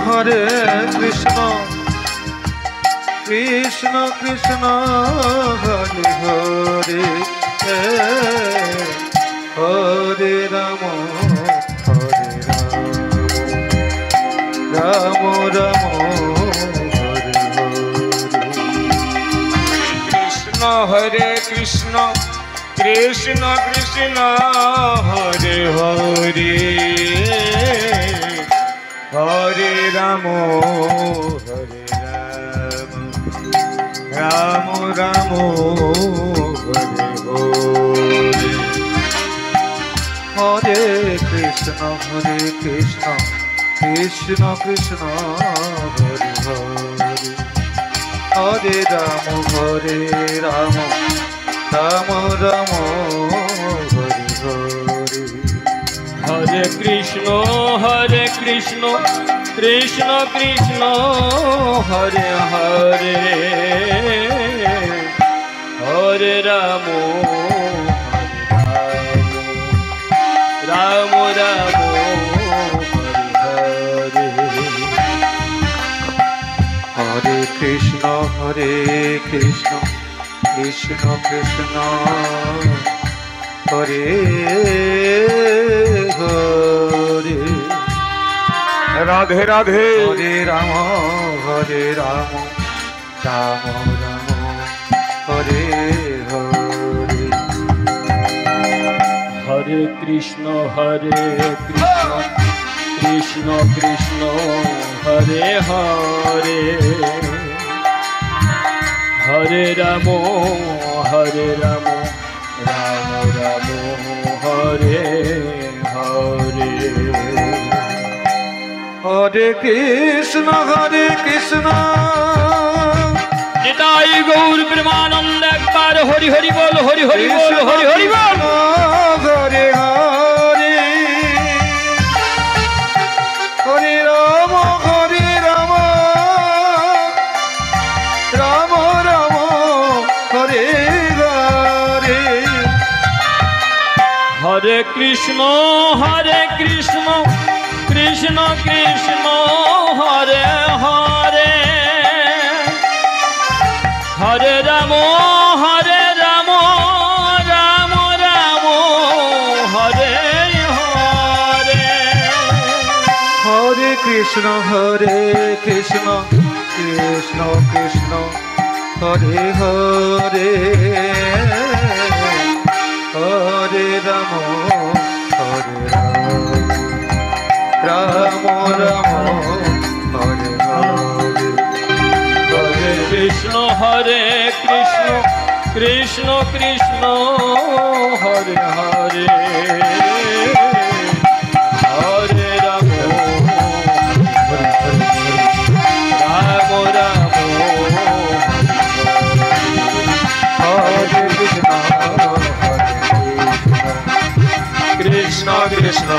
হরে কৃষ্ণ কৃষ্ণ কৃষ্ণ হরে হরে হরে রাম রাম রাম হরে কৃষ্ণ কৃষ্ণ কৃষ্ণ হরে হরে হরে রাম রাম রাম হরে হরে হরে কৃষ্ণ কৃষ্ণ কৃষ্ণ হরে হরে হরে রাম রাম রাম হরে হরে হরে কৃষ্ণ কৃষ্ণ কৃষ্ণ হরে হরে হরে রাম রাম রাম হরে হরে হরে কৃষ্ণ কৃষ্ণ কৃষ্ণ হরে হরে রাধে রাধে হরে রাম রাম রাম হরে হরে হরে কৃষ্ণ কৃষ্ণ কৃষ্ণ হরে হরে হরে রাম রাম রাম হরে হরে হরে কৃষ্ণ নিতাই গৌর প্রেমানন্দ একবার হরি হরি বল হরি হরি বল হরি হরি বল হরে হরে হরে রাম রাম রাম হরে হরে হরে কৃষ্ণ কৃষ্ণ কৃষ্ণ হরে হরে হরে রাম রাম রাম হরে হরে হরে কৃষ্ণ কৃষ্ণ কৃষ্ণ হরে হরে হরে রাম রাম রাম হরে হরে হরে কৃষ্ণ কৃষ্ণ কৃষ্ণ হরে হরে হরে রাম রাম রাম হরে কৃষ্ণ কৃষ্ণ